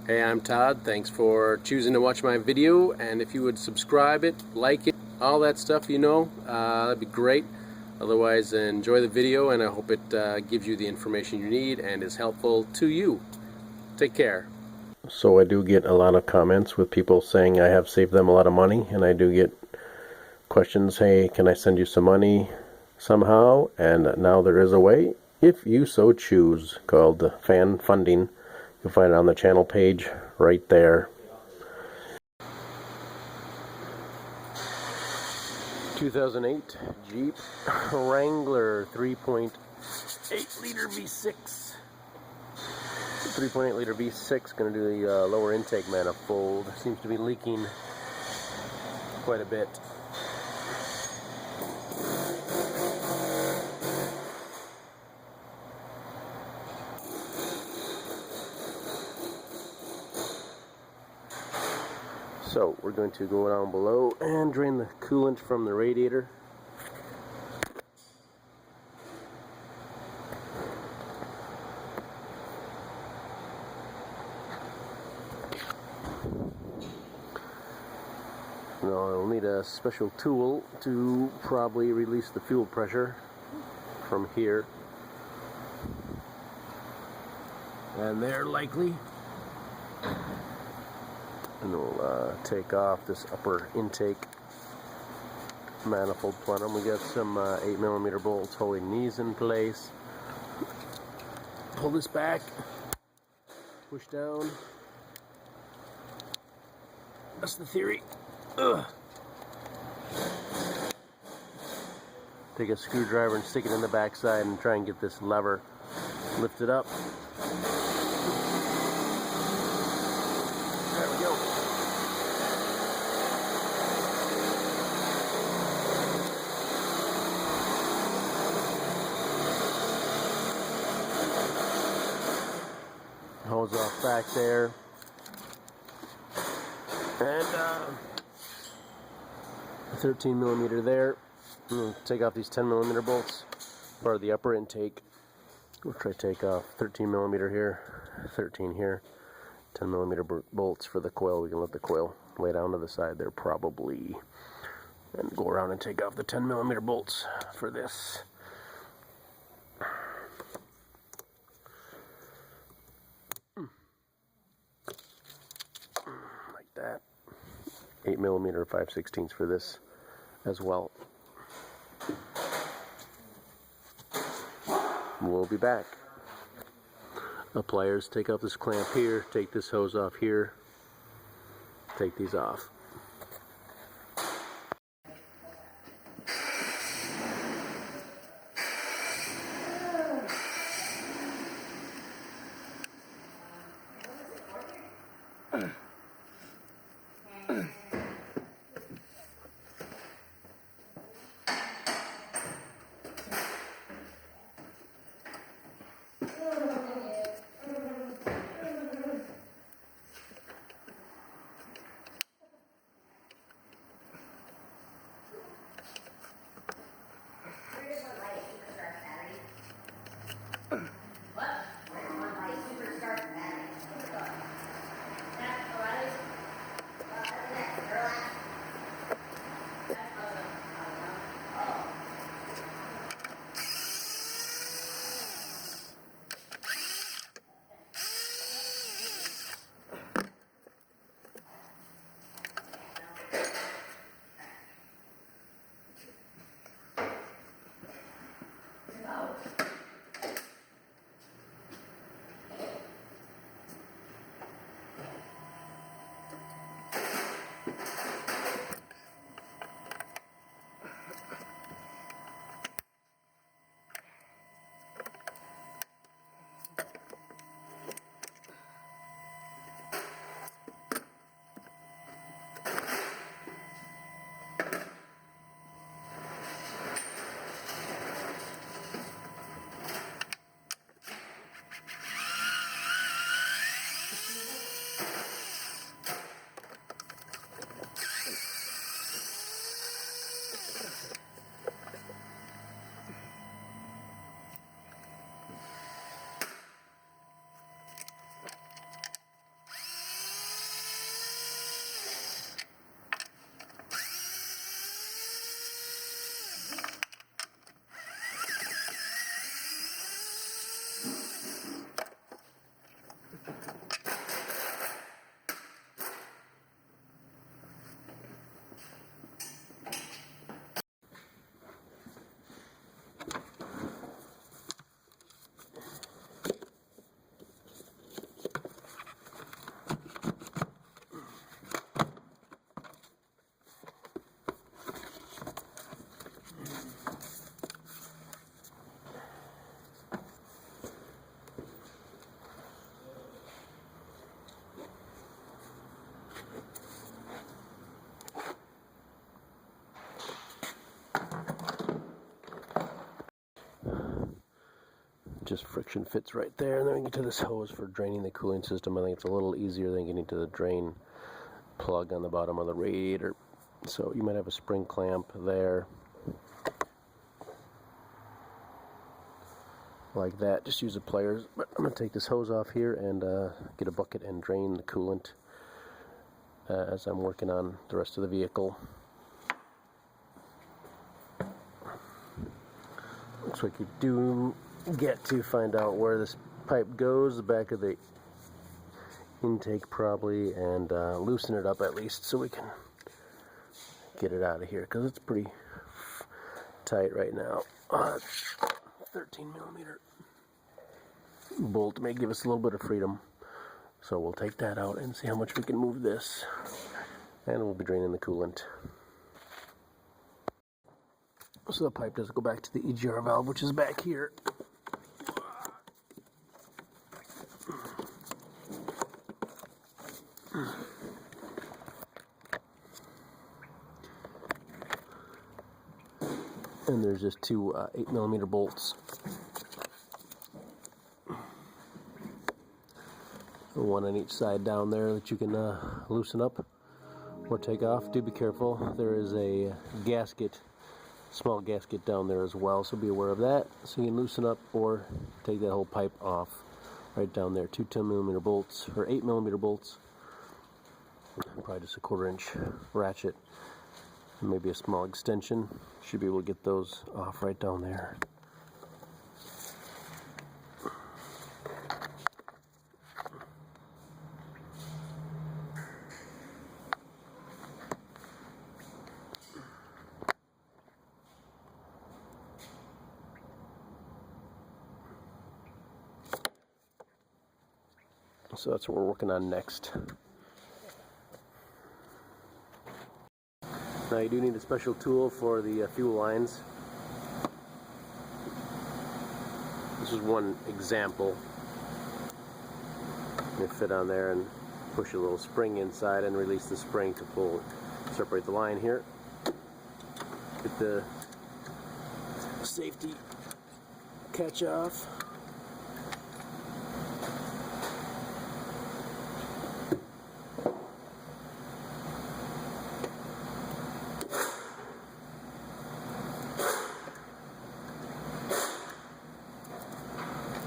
Hey, I'm Todd. Thanks for choosing to watch my video, and if you would subscribe it, like it, all that stuff, that'd be great. Otherwise, enjoy the video, and I hope it gives you the information you need and is helpful to you. Take care. So I do get a lot of comments with people saying I have saved them a lot of money, and I do get questions, hey, can I send you some money somehow? And now there is a way, if you so choose, called fan funding. You'll find it on the channel page right there. 2008 Jeep Wrangler 3.8 liter V6. 3.8 liter V6, going to do the lower intake manifold. Seems to be leaking quite a bit. So we're going to go down below and drain the coolant from the radiator. Now I'll need a special tool to probably release the fuel pressure from here and there likely. And we'll take off this upper intake manifold plenum. We got some 8mm bolts holding these in place. Pull this back, push down. That's the theory. Ugh. Take a screwdriver and stick it in the backside and try and get this lever lifted up. There we go. Hose off back there. And 13mm there. Take off these 10mm bolts for the upper intake. We'll try to take off 13mm here, 13 here, 10mm bolts for the coil. We can let the coil lay down to the side there probably, and go around and take off the 10mm bolts for this. Like that. 8mm 5/16 for this as well. We'll be back. The pliers, take off this clamp here, take this hose off here, take these off. just friction fits right there, and then we get to this hose for draining the cooling system. I think it's a little easier than getting to the drain plug on the bottom of the radiator. So you might have a spring clamp there, like that. Just use the pliers. But I'm going to take this hose off here and get a bucket and drain the coolant as I'm working on the rest of the vehicle. Looks like you do get to find out where this pipe goes, the back of the intake probably, and loosen it up at least so we can get it out of here, because it's pretty tight right now. 13 millimeter bolt may give us a little bit of freedom, so we'll take that out and see how much we can move this, and we'll be draining the coolant. So the pipe does go back to the EGR valve, which is back here. And there's just two 8mm bolts. One on each side down there that you can loosen up or take off. Do be careful. There is a gasket, small gasket down there as well, so be aware of that. So you can loosen up or take that whole pipe off right down there. Two 10mm bolts, or 8mm bolts. Probably just a 1/4 inch ratchet. Maybe a small extension. Should be able to get those off right down there. So that's what we're working on next. Now you do need a special tool for the fuel lines. This is one example. You fit on there and push a little spring inside and release the spring to pull, separate the line here. Get the safety catch off.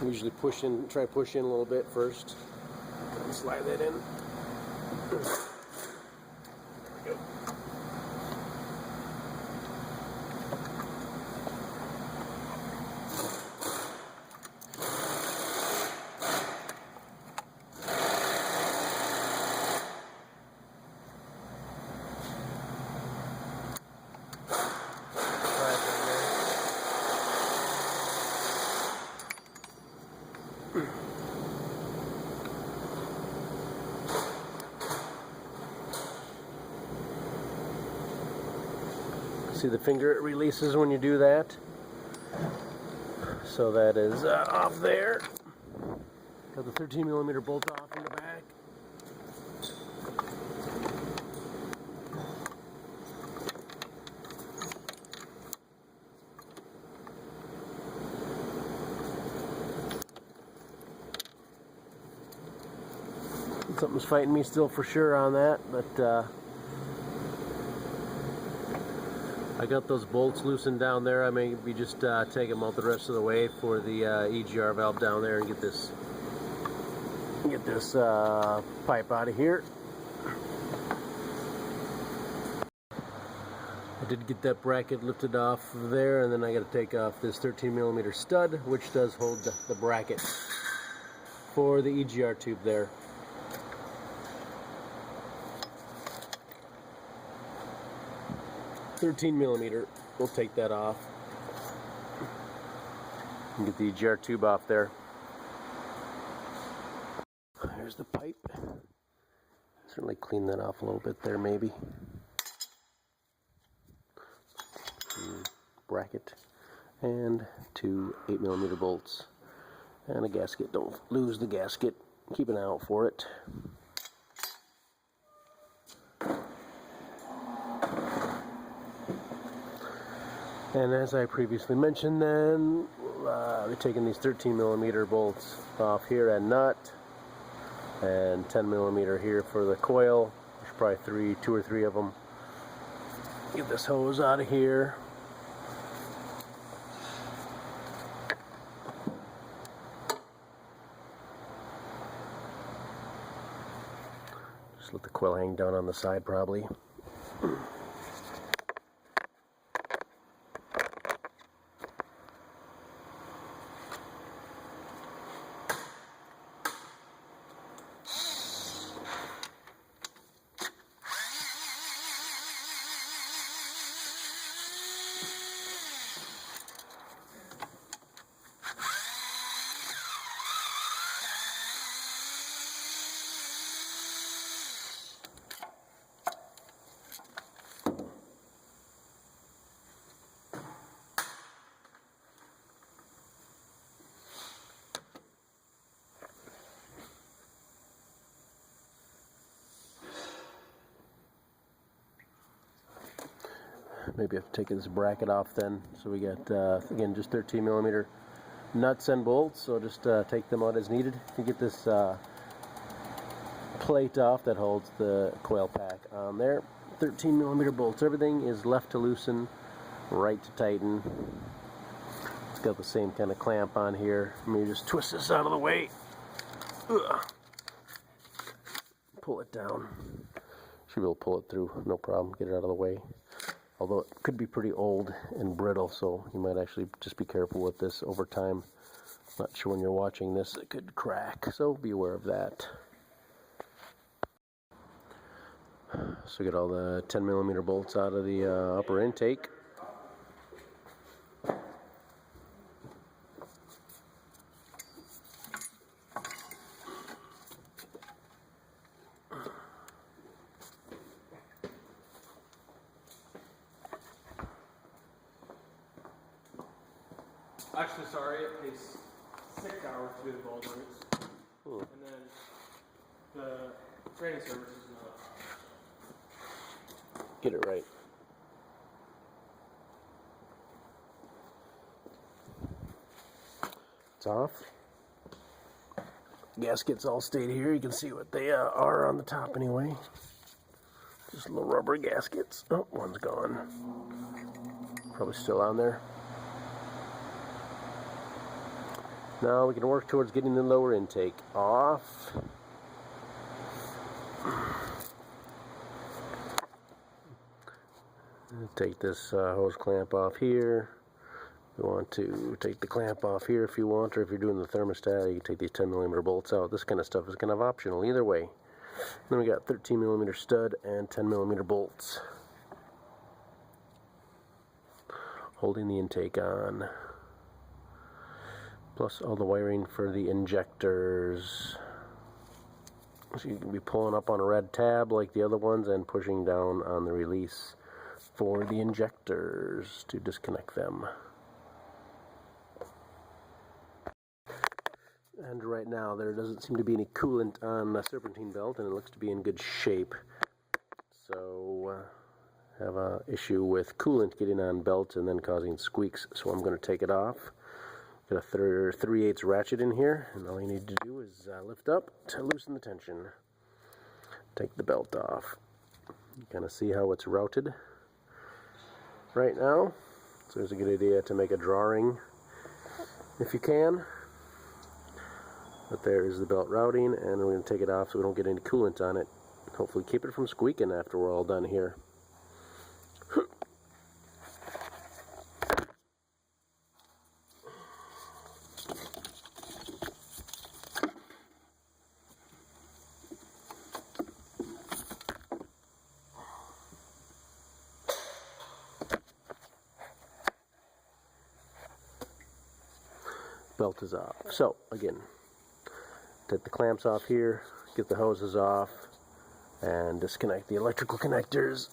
Usually try to push in a little bit first, and slide that in. There we go. See the finger it releases when you do that? So that is off there. Got the 13mm bolt off in the back. Something's fighting me still for sure on that, but I got those bolts loosened down there. I may be just take them out the rest of the way for the EGR valve down there and get this pipe out of here. I did get that bracket lifted off of there, and then I got to take off this 13mm stud, which does hold the bracket for the EGR tube there. $13mm. We'll take that off and get the EGR tube off there. There's the pipe. Certainly clean that off a little bit there, maybe. Bracket and two 8mm bolts and a gasket. Don't lose the gasket. Keep an eye out for it. And as I previously mentioned, then we're taking these 13mm bolts off here and nut, and 10mm here for the coil. There's probably two or three of them. Get this hose out of here. Just let the coil hang down on the side probably. Maybe I have to take this bracket off then. So we got, again, just 13mm nuts and bolts. So just take them out as needed. You get this plate off that holds the coil pack on there. 13mm bolts. Everything is left to loosen, right to tighten. It's got the same kind of clamp on here. Let me just twist this out of the way. Ugh. Pull it down. Should be able to pull it through, no problem. Get it out of the way. Although it could be pretty old and brittle, so you might actually just be careful with this over time. Not sure when you're watching this, it could crack, so be aware of that. So get all the 10mm bolts out of the upper intake. Actually, sorry, it takes 6 hours to do the ball joints. And then the training service is not. Get it right. It's off. Gaskets all stayed here. You can see what they are on the top anyway. Just little rubber gaskets. Oh, one's gone. Probably still on there. Now we can work towards getting the lower intake off. Take this hose clamp off here. You want to take the clamp off here if you want, or if you're doing the thermostat, you can take these 10mm bolts out. This kind of stuff is kind of optional either way. Then we got 13mm stud and 10mm bolts holding the intake on. Plus all the wiring for the injectors. So you can be pulling up on a red tab like the other ones and pushing down on the release for the injectors to disconnect them. And right now there doesn't seem to be any coolant on the serpentine belt, and it looks to be in good shape. So have an issue with coolant getting on belts and then causing squeaks, so I'm going to take it off. Got a 3/8 ratchet in here, and all you need to do is lift up to loosen the tension. Take the belt off. You kind of see how it's routed right now. So it's a good idea to make a drawing if you can. But there is the belt routing, and we're going to take it off so we don't get any coolant on it. Hopefully keep it from squeaking after we're all done here. Belt is off. So again, take the clamps off here, get the hoses off, and disconnect the electrical connectors.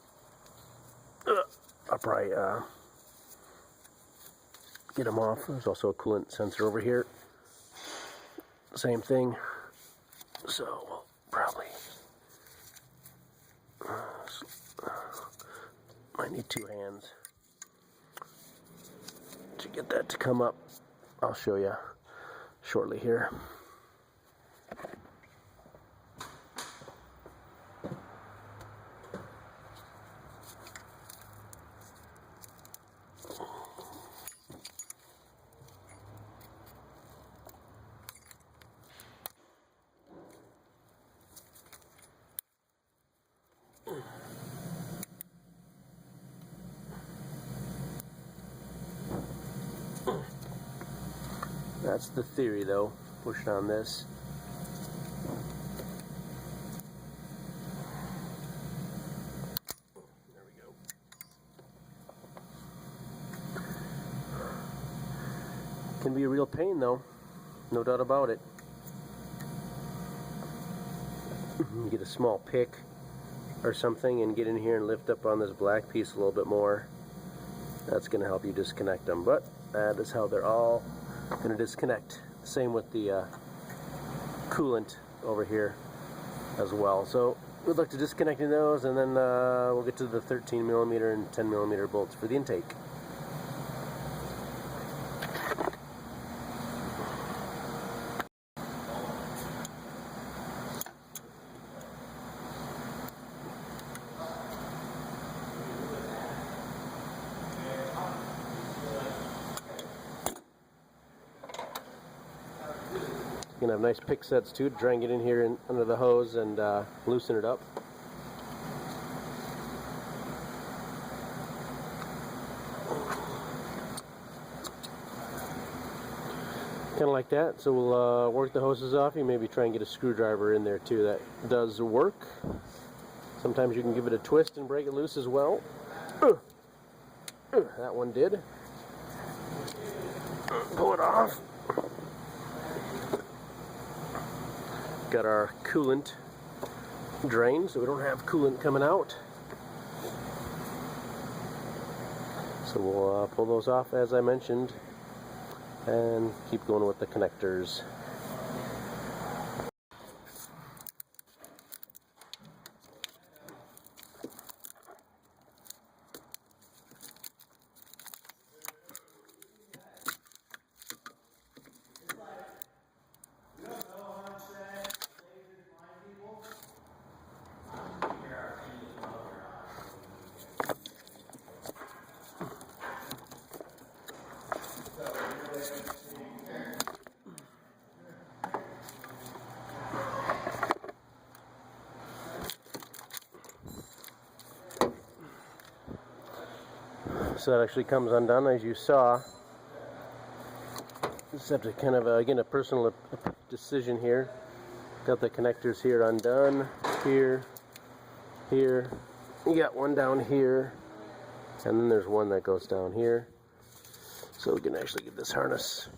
I'll probably get them off. There's also a coolant sensor over here. Same thing. So we'll probably might need two hands. to get that to come up. I'll show you shortly here. That's the theory, though. Pushing on this. There we go. Can be a real pain, though. No doubt about it. You get a small pick or something and get in here and lift up on this black piece a little bit more. That's going to help you disconnect them. But that is how they're all going to disconnect. Same with the coolant over here as well. So good luck to disconnecting those, and then we'll get to the 13mm and 10mm bolts for the intake. You can have nice pick sets too to try and get in here and under the hose and loosen it up. Kind of like that. So we'll work the hoses off. You maybe try and get a screwdriver in there too. That does work. Sometimes you can give it a twist and break it loose as well. That one did. Pull it off. Got our coolant drain, so we don't have coolant coming out. So we'll pull those off as I mentioned and keep going with the connectors. So that actually comes undone, as you saw. Just have to kind of, again, a personal decision here. Got the connectors here undone, here, here. You got one down here, and then there's one that goes down here. So we can actually get this harness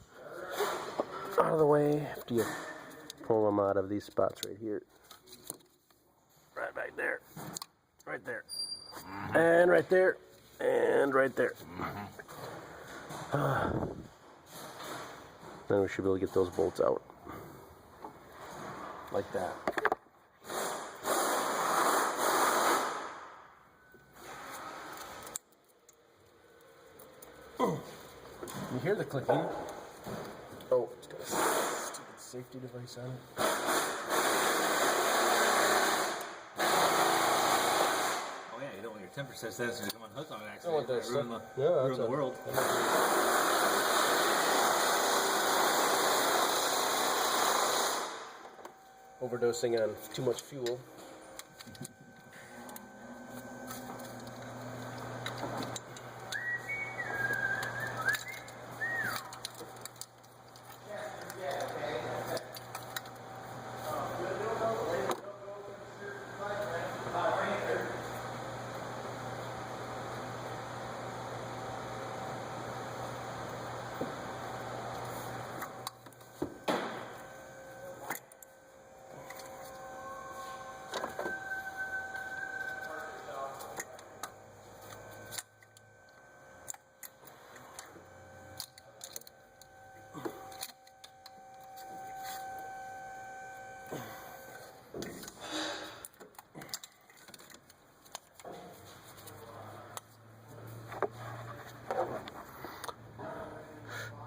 out of the way after you pull them out of these spots right here. Right back there, right there, and right there. And right there. Then we should be able to get those bolts out. Like that. You hear the clicking. Oh, it's got a stupid safety device on it. Temper says that's going to come unhooked on an I want accident. that Ruin the world. Overdosing on too much fuel.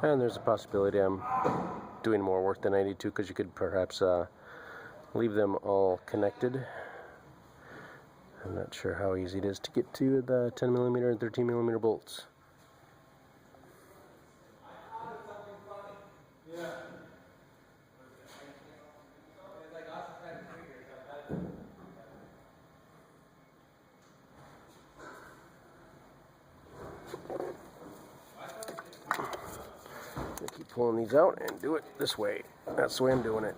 And there's a possibility I'm doing more work than I need to, because you could perhaps leave them all connected. I'm not sure how easy it is to get to the 10mm and 13mm bolts. I keep pulling these out and do it this way. That's the way I'm doing it.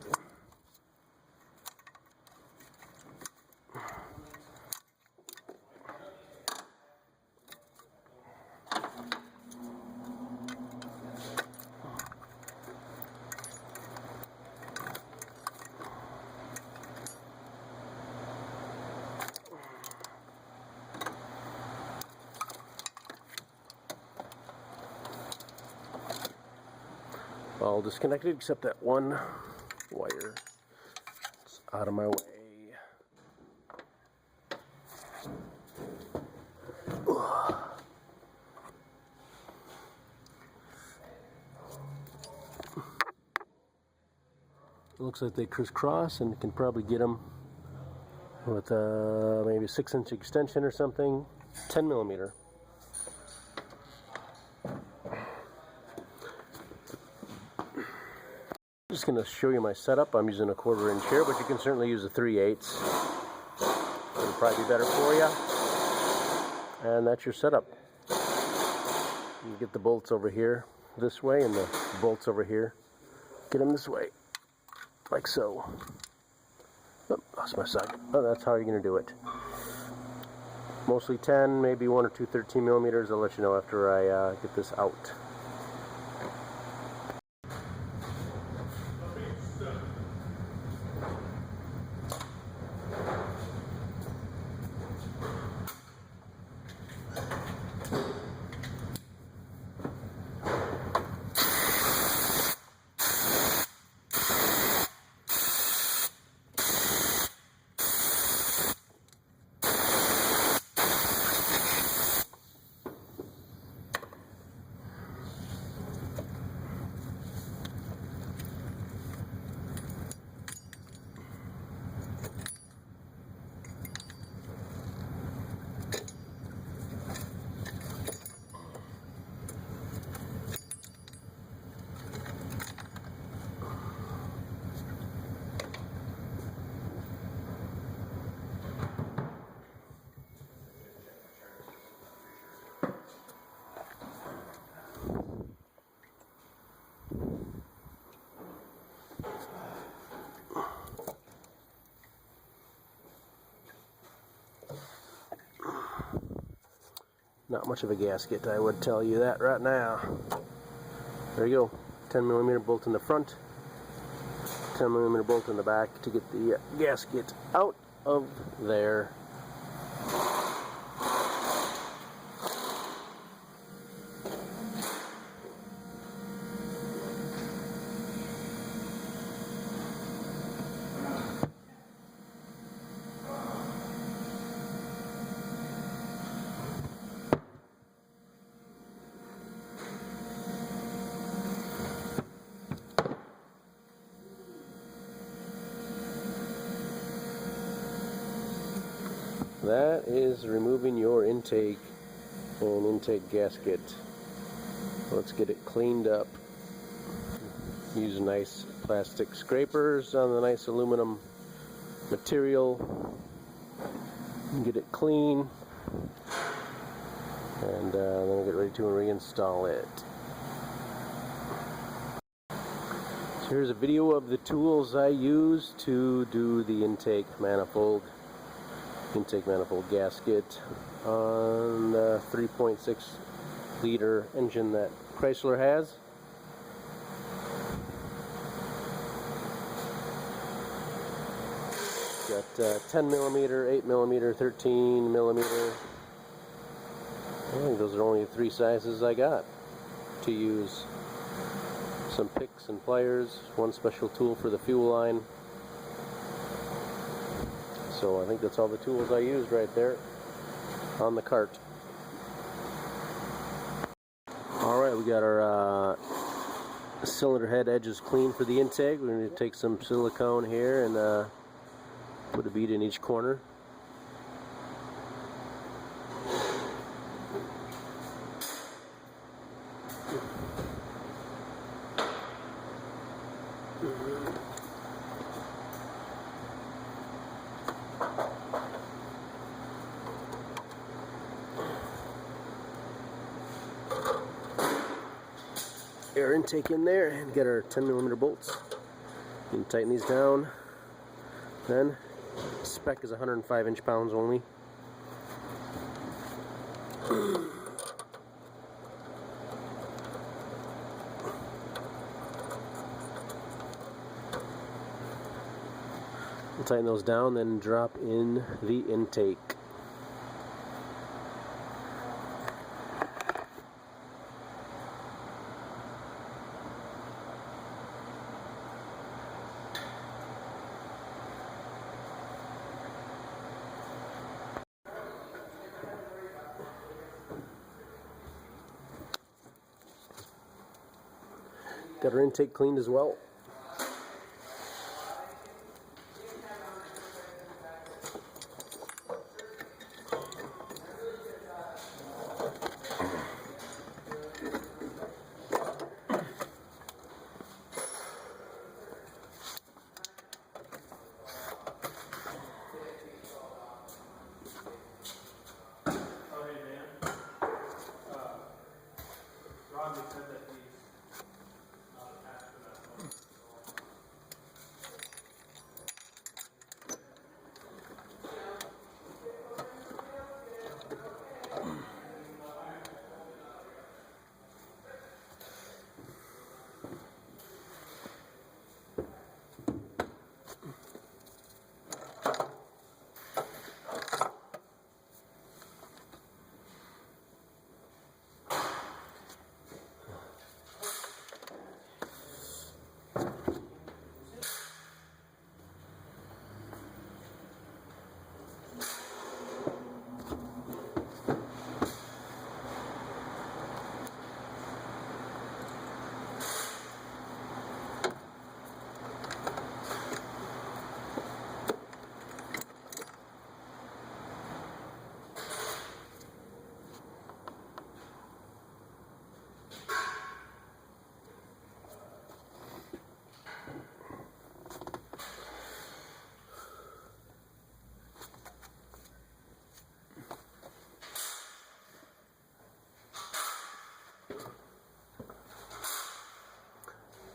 All disconnected except that one wire. It's out of my way. It looks like they crisscross, and you can probably get them with maybe a 6-inch extension or something. 10mm. I'm just going to show you my setup. I'm using a 1/4-inch here, but you can certainly use a 3/8. It'll probably be better for you. And that's your setup. You get the bolts over here this way, and the bolts over here. Get them this way, like so. Oh, lost my socket. Oh, that's how you're going to do it. Mostly 10, maybe 1 or 2 13mm. I'll let you know after I get this out. Not much of a gasket, I would tell you that right now. There you go, 10mm bolt in the front, 10mm bolt in the back to get the gasket out of there. That is removing your intake and intake gasket. Let's get it cleaned up. Use nice plastic scrapers on the nice aluminum material. Get it clean. And then we'll get ready to reinstall it. So here's a video of the tools I use to do the intake manifold gasket on the 3.6 liter engine that Chrysler has. Got 10mm, 8mm, 13mm. I think those are only the 3 sizes I got to use. Some picks and pliers, one special tool for the fuel line. So I think that's all the tools I used right there on the cart. Alright, we got our cylinder head edge is clean for the intake. We're going to take some silicone here and put a bead in each corner. Air intake in there, and get our 10mm bolts. You can tighten these down. Then spec is 105 inch-pounds only. We'll tighten those down, then drop in the intake. Got our intake cleaned as well. Rodney said that he's not attached to that one.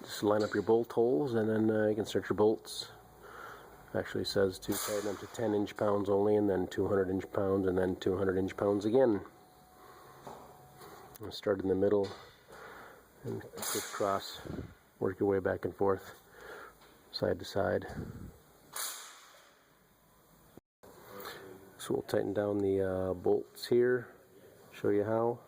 Just line up your bolt holes, and then you can start your bolts. Actually says to tighten them to 10 inch-pounds only, and then 200 inch-pounds, and then 200 inch-pounds again. And start in the middle and crisscross, work your way back and forth, side to side. So we'll tighten down the bolts here, show you how.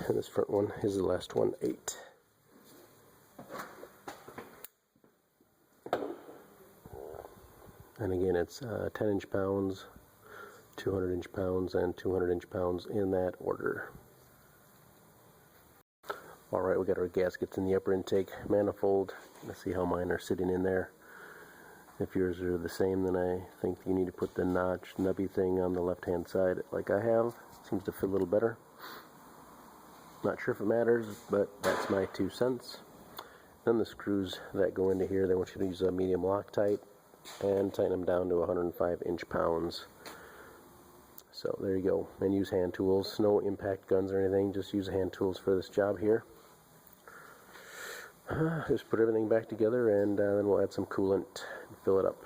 And this front one is the last one, 8. And again, it's 10 inch-pounds, 200 inch-pounds, and 200 inch-pounds in that order. Alright, we got our gaskets in the upper intake manifold. Let's see how mine are sitting in there. If yours are the same, then I think you need to put the notch nubby thing on the left hand side like I have. Seems to fit a little better. Not sure if it matters, but that's my 2 cents. Then the screws that go into here, they want you to use a medium Loctite and tighten them down to 105 inch-pounds. So there you go. And use hand tools. No impact guns or anything, just use hand tools for this job here. Just put everything back together, and then we'll add some coolant and fill it up.